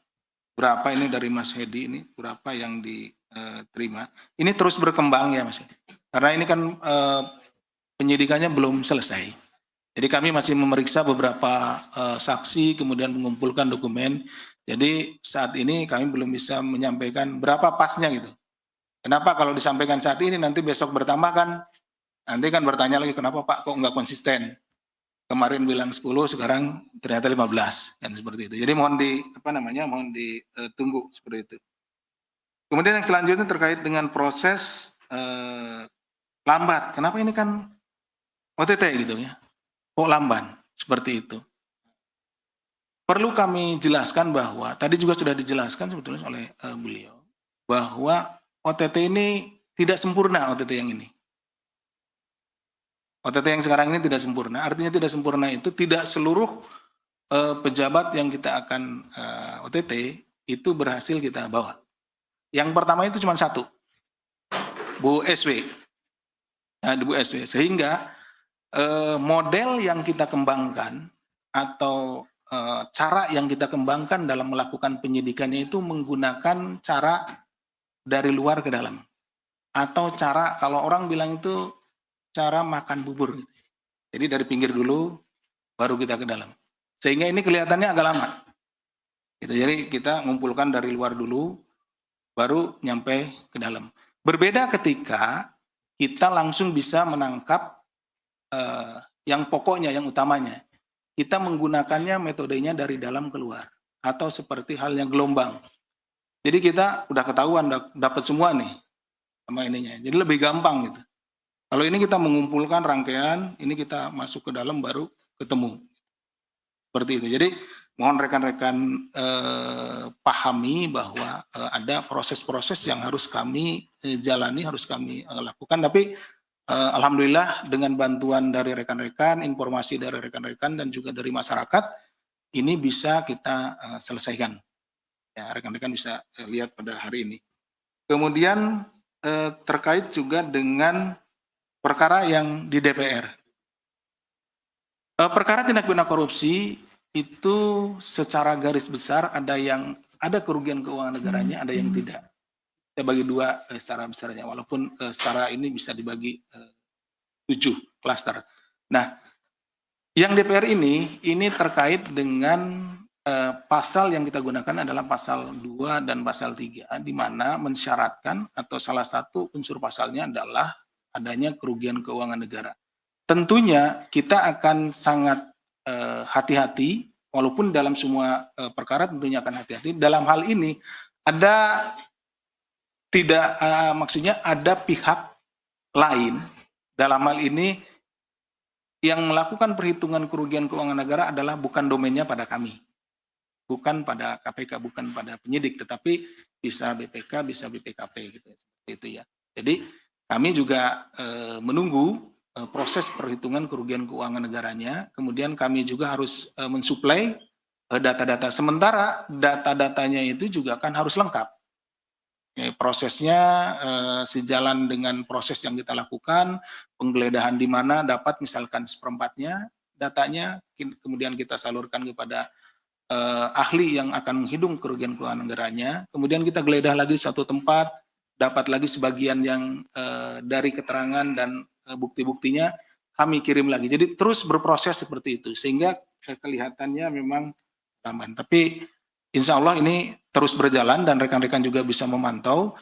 berapa ini dari Mas Hedi ini berapa yang diterima, ini terus berkembang ya Mas Hedi. Karena ini kan penyidikannya belum selesai. Jadi kami masih memeriksa beberapa saksi, kemudian mengumpulkan dokumen. Jadi saat ini kami belum bisa menyampaikan berapa pasnya gitu. Kenapa kalau disampaikan saat ini nanti besok bertambah kan, nanti kan bertanya lagi kenapa Pak kok nggak konsisten. kemarin bilang 10, sekarang ternyata 15, kan seperti itu. Jadi mohon ditunggu seperti itu. Kemudian yang selanjutnya terkait dengan proses lambat. Kenapa ini kan OTT gitu ya? Kok lamban seperti itu? Perlu kami jelaskan bahwa tadi juga sudah dijelaskan sebetulnya oleh beliau bahwa OTT ini tidak sempurna, OTT yang ini. OTT yang sekarang ini tidak sempurna. Artinya tidak sempurna itu tidak seluruh pejabat yang kita akan OTT itu berhasil kita bawa. Yang pertama itu cuma satu, Bu SW. Nah, Bu SW. Sehingga model yang kita kembangkan atau cara yang kita kembangkan dalam melakukan penyidikannya itu menggunakan cara dari luar ke dalam. Atau cara, kalau orang bilang itu cara makan bubur. Jadi dari pinggir dulu, baru kita ke dalam. Sehingga ini kelihatannya agak lama. Gitu. Jadi kita ngumpulkan dari luar dulu, baru nyampe ke dalam. Berbeda ketika kita langsung bisa menangkap yang pokoknya, yang utamanya. Kita menggunakannya metodenya dari dalam keluar. Atau seperti halnya gelombang. Jadi kita udah ketahuan, dapat semua nih sama ininya. Jadi lebih gampang gitu. Kalau ini kita mengumpulkan rangkaian, ini kita masuk ke dalam baru ketemu. Seperti itu. Jadi mohon rekan-rekan pahami bahwa ada proses-proses yang harus kami jalani, harus kami lakukan. Tapi alhamdulillah dengan bantuan dari rekan-rekan, informasi dari rekan-rekan dan juga dari masyarakat, ini bisa kita selesaikan. Ya, rekan-rekan bisa lihat pada hari ini. Kemudian terkait juga dengan perkara yang di DPR. Perkara tindak pidana korupsi itu secara garis besar ada kerugian keuangan negaranya, ada yang tidak. Saya bagi dua secara besarnya, walaupun secara ini bisa dibagi 7 klaster. Nah, yang DPR ini terkait dengan pasal yang kita gunakan adalah pasal 2 dan pasal 3, di mana mensyaratkan atau salah satu unsur pasalnya adalah adanya kerugian keuangan negara. Tentunya kita akan sangat hati-hati, walaupun dalam semua perkara tentunya akan hati-hati. Dalam hal ini maksudnya ada pihak lain dalam hal ini yang melakukan perhitungan kerugian keuangan negara adalah bukan domainnya pada kami, bukan pada KPK, bukan pada penyidik, tetapi bisa BPK, bisa BPKP gitu, seperti itu ya. Jadi kami juga menunggu proses perhitungan kerugian keuangan negaranya, kemudian kami juga harus mensuplai data-data. Sementara data-datanya itu juga kan harus lengkap. Prosesnya sejalan dengan proses yang kita lakukan, penggeledahan di mana dapat misalkan seperempatnya datanya, kemudian kita salurkan kepada ahli yang akan menghitung kerugian keuangan negaranya, kemudian kita geledah lagi di satu tempat, dapat lagi sebagian yang dari keterangan dan bukti-buktinya kami kirim lagi. Jadi terus berproses seperti itu, sehingga kelihatannya memang aman. Tapi insya Allah ini terus berjalan dan rekan-rekan juga bisa memantau.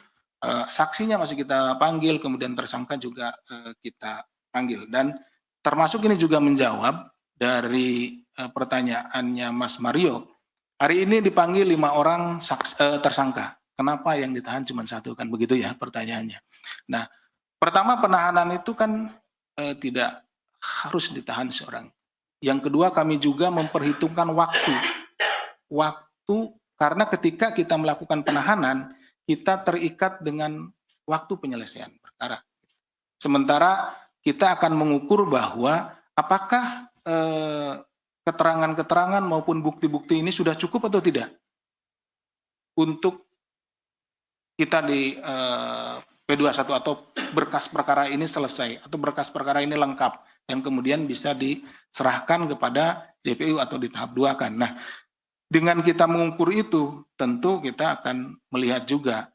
Saksinya masih kita panggil, kemudian tersangka juga kita panggil. Dan termasuk ini juga menjawab dari pertanyaannya Mas Mario. Hari ini dipanggil 5 orang tersangka. Kenapa yang ditahan cuma 1? Kan begitu ya pertanyaannya. Nah, pertama penahanan itu kan tidak harus ditahan seorang. Yang kedua kami juga memperhitungkan waktu. Karena ketika kita melakukan penahanan, kita terikat dengan waktu penyelesaian perkara. Sementara kita akan mengukur bahwa apakah keterangan-keterangan maupun bukti-bukti ini sudah cukup atau tidak untuk kita di P21 atau berkas perkara ini selesai atau berkas perkara ini lengkap yang kemudian bisa diserahkan kepada JPU atau di tahap 2 kan. Nah, dengan kita mengukur itu, tentu kita akan melihat juga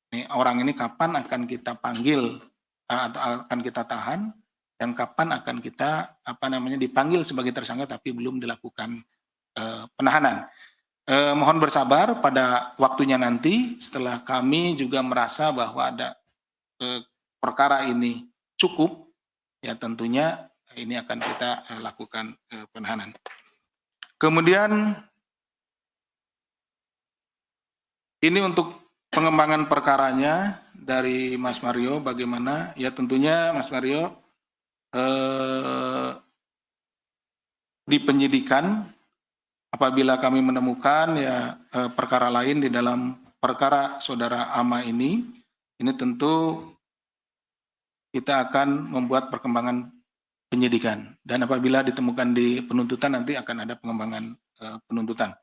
nih, orang ini kapan akan kita panggil atau akan kita tahan, dan kapan akan kita dipanggil sebagai tersangka tapi belum dilakukan penahanan. Mohon bersabar pada waktunya nanti, setelah kami juga merasa bahwa ada perkara ini cukup, ya tentunya ini akan kita lakukan penahanan. Kemudian ini untuk pengembangan perkaranya dari Mas Mario bagaimana? Ya tentunya Mas Mario di penyidikan apabila kami menemukan ya perkara lain di dalam perkara saudara Ama ini tentu kita akan membuat perkembangan penyidikan dan apabila ditemukan di penuntutan nanti akan ada pengembangan penuntutan.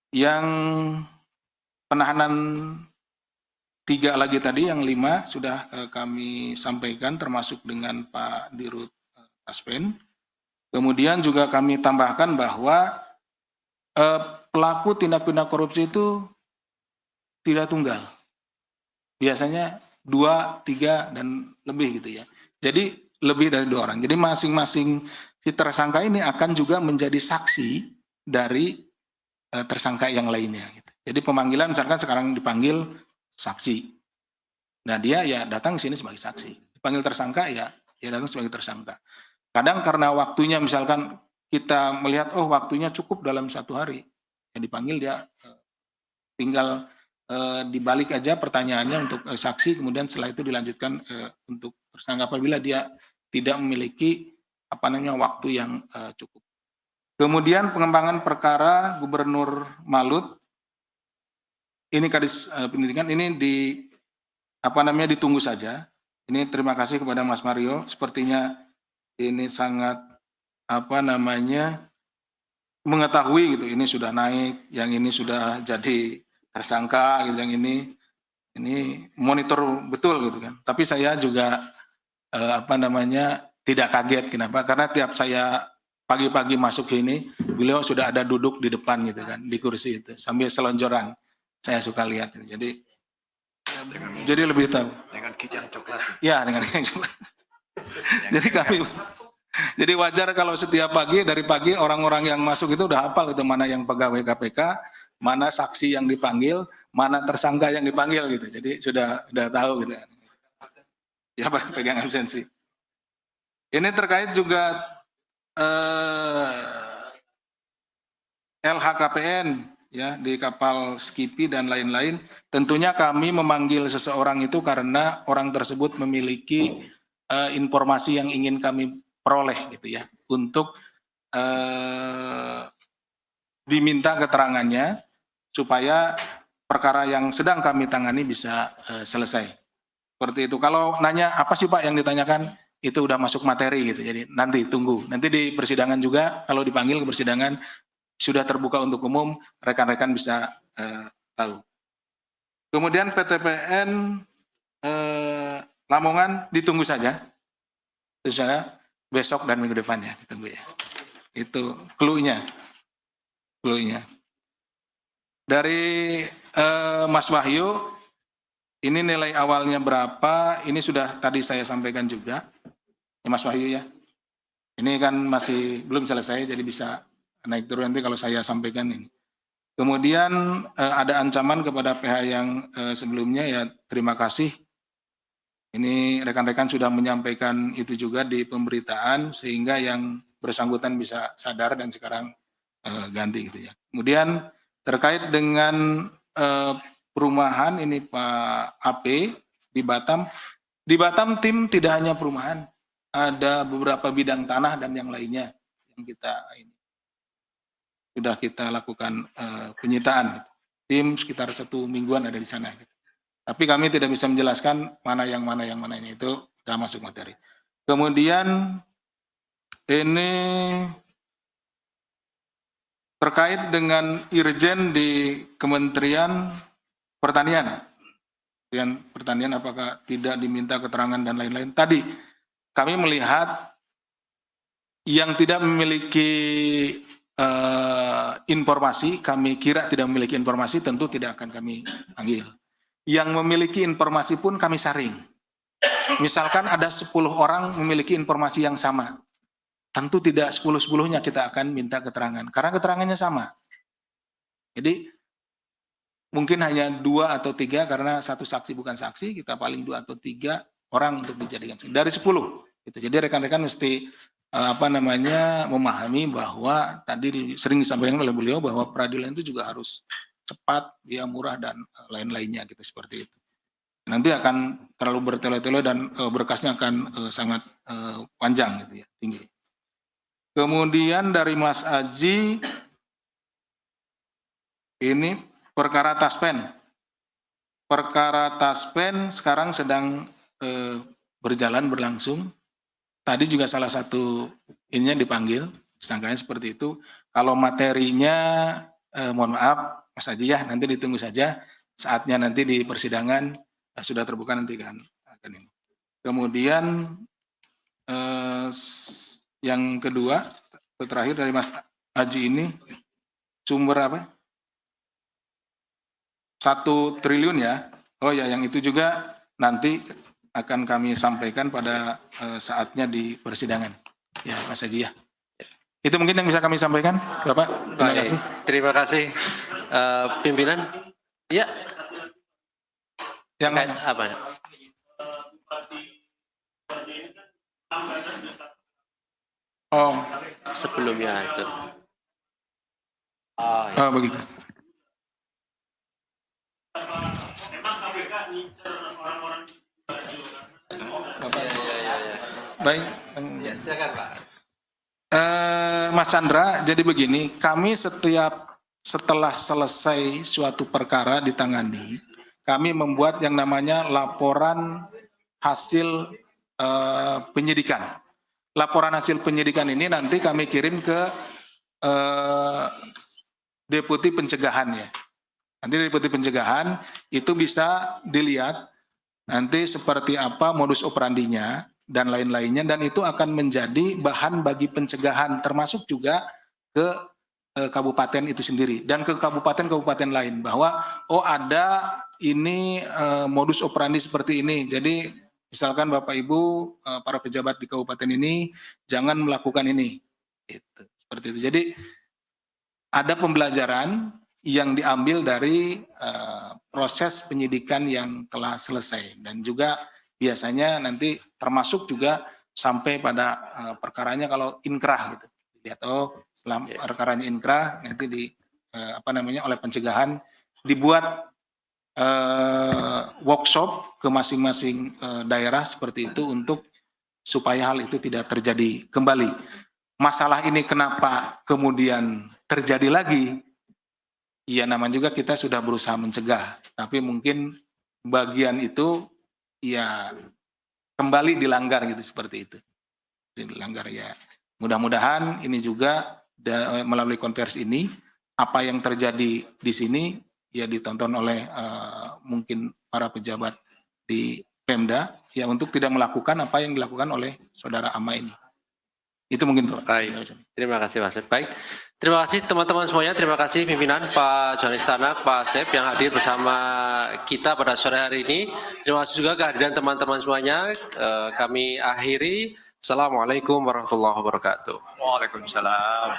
Yang penahanan 3 lagi tadi, yang 5 sudah kami sampaikan termasuk dengan Pak Dirut Taspen. Kemudian juga kami tambahkan bahwa pelaku tindak pidana korupsi itu tidak tunggal. Biasanya 2, 3, dan lebih gitu ya. Jadi lebih dari 2 orang. Jadi masing-masing si tersangka ini akan juga menjadi saksi dari tersangka yang lainnya. Gitu. Jadi pemanggilan misalkan sekarang dipanggil saksi. Nah dia ya datang ke sini sebagai saksi. Dipanggil tersangka ya datang sebagai tersangka. Kadang karena waktunya misalkan kita melihat oh waktunya cukup dalam 1 hari. Yang dipanggil dia tinggal dibalik aja pertanyaannya untuk saksi, kemudian setelah itu dilanjutkan untuk tersangka apabila dia tidak memiliki waktu yang cukup. Kemudian pengembangan perkara Gubernur Malut, ini Kadis Pendidikan ini ditunggu saja. Ini terima kasih kepada Mas Mario, sepertinya ini sangat mengetahui gitu. Ini sudah naik, yang ini sudah jadi tersangka, gitu, yang ini monitor betul gitu kan. Tapi saya juga tidak kaget. Kenapa? Karena tiap saya pagi-pagi masuk ini, beliau sudah ada duduk di depan gitu kan, di kursi itu sambil selonjoran. Saya suka lihat. Gitu. Jadi lebih tahu. Dengan kijang coklat. Ya, dengan kijang coklat. Jadi wajar kalau setiap pagi dari pagi orang-orang yang masuk itu udah hafal itu mana yang pegawai KPK, mana saksi yang dipanggil, mana tersangka yang dipanggil gitu. Jadi sudah tahu gitu. Ya Pak, pegang absensi. Ini terkait juga LHKPN ya di kapal Skippy dan lain-lain. Tentunya kami memanggil seseorang itu karena orang tersebut memiliki informasi yang ingin kami peroleh gitu ya untuk diminta keterangannya supaya perkara yang sedang kami tangani bisa selesai. Seperti itu. Kalau nanya apa sih Pak yang ditanyakan, itu udah masuk materi gitu. Jadi nanti tunggu. Nanti di persidangan juga kalau dipanggil ke persidangan sudah terbuka untuk umum, rekan-rekan bisa tahu. Kemudian PTPN Lamongan ditunggu saja. Itu saya besok dan minggu depan ya, ditunggu ya. Itu clue-nya. Dari Mas Wahyu, ini nilai awalnya berapa? Ini sudah tadi saya sampaikan juga. Ya Mas Wahyu ya. Ini kan masih belum selesai, jadi bisa naik turun nanti kalau saya sampaikan ini. Kemudian ada ancaman kepada PH yang sebelumnya ya terima kasih. Ini rekan-rekan sudah menyampaikan itu juga di pemberitaan sehingga yang bersangkutan bisa sadar dan sekarang ganti gitu ya. Kemudian terkait dengan perumahan ini Pak AP di Batam. Di Batam tim tidak hanya perumahan, ada beberapa bidang tanah dan yang lainnya yang sudah kita lakukan penyitaan. Tim sekitar 1 mingguan ada di sana. Gitu. Tapi kami tidak bisa menjelaskan mana yang mananya itu sudah masuk materi. Kemudian ini terkait dengan Irjen di Kementerian Pertanian. Kementerian Pertanian apakah tidak diminta keterangan dan lain-lain. Tadi kami melihat yang tidak memiliki informasi, kami kira tidak memiliki informasi, tentu tidak akan kami panggil. Yang memiliki informasi pun kami saring. Misalkan ada 10 orang memiliki informasi yang sama. Tentu tidak 10-10-nya kita akan minta keterangan. Karena keterangannya sama. Jadi mungkin hanya 2 atau 3 karena satu saksi bukan saksi, kita paling 2 atau 3 orang untuk dijadikan saksi. Dari 10. Gitu. Jadi rekan-rekan mesti memahami bahwa tadi sering disampaikan oleh beliau bahwa peradilan itu juga harus cepat, dia murah dan lain-lainnya gitu seperti itu. Nanti akan terlalu bertele-tele dan berkasnya akan sangat panjang gitu ya, tinggi. Kemudian dari Mas Aji ini perkara taspen. Perkara taspen sekarang sedang berjalan berlangsung. Tadi juga salah satu ininya dipanggil, sangkanya seperti itu. Kalau materinya, mohon maaf, Mas Haji ya, nanti ditunggu saja. Saatnya nanti di persidangan sudah terbuka nanti kan. Ini. Kemudian yang kedua, terakhir dari Mas Haji ini, sumber apa? 1 triliun ya. Oh ya, yang itu juga nanti akan kami sampaikan pada saatnya di persidangan. Ya, Mas Haji ya. Itu mungkin yang bisa kami sampaikan, Bapak. Terima kasih. Terima kasih. Pimpinan. Ya. Yang apa? Oh, sebelumnya itu. Oh, begitu. Baik, Ya, silakan Pak. Mas Chandra, jadi begini, kami setelah selesai suatu perkara ditangani, kami membuat yang namanya laporan hasil penyidikan. Laporan hasil penyidikan ini nanti kami kirim ke Deputi Pencegahan ya. Nanti Deputi Pencegahan itu bisa dilihat nanti seperti apa modus operandinya dan lain-lainnya, dan itu akan menjadi bahan bagi pencegahan termasuk juga ke kabupaten itu sendiri dan ke kabupaten-kabupaten lain bahwa oh ada ini modus operandi seperti ini. Jadi misalkan Bapak Ibu para pejabat di kabupaten ini jangan melakukan ini. Itu seperti itu. Jadi ada pembelajaran yang diambil dari proses penyidikan yang telah selesai dan juga biasanya nanti termasuk juga sampai pada perkaranya kalau inkrah gitu. Lihat oh setelah perkaranya inkrah nanti di oleh pencegahan dibuat workshop ke masing-masing daerah seperti itu untuk supaya hal itu tidak terjadi kembali. Masalah ini kenapa kemudian terjadi lagi? Ya namanya juga kita sudah berusaha mencegah, tapi mungkin bagian itu ya kembali dilanggar gitu seperti itu. Dilanggar ya. Mudah-mudahan ini juga melalui konversi ini apa yang terjadi di sini ya ditonton oleh mungkin para pejabat di Pemda ya untuk tidak melakukan apa yang dilakukan oleh saudara Ama ini. Itu mungkin Pak. Baik. Terima kasih Mas. Baik. Terima kasih teman-teman semuanya. Terima kasih pimpinan Pak Johan Istana, Pak Asep yang hadir bersama kita pada sore hari ini. Terima kasih juga kehadiran teman-teman semuanya. Kami akhiri. Assalamualaikum warahmatullahi wabarakatuh. Waalaikumsalam.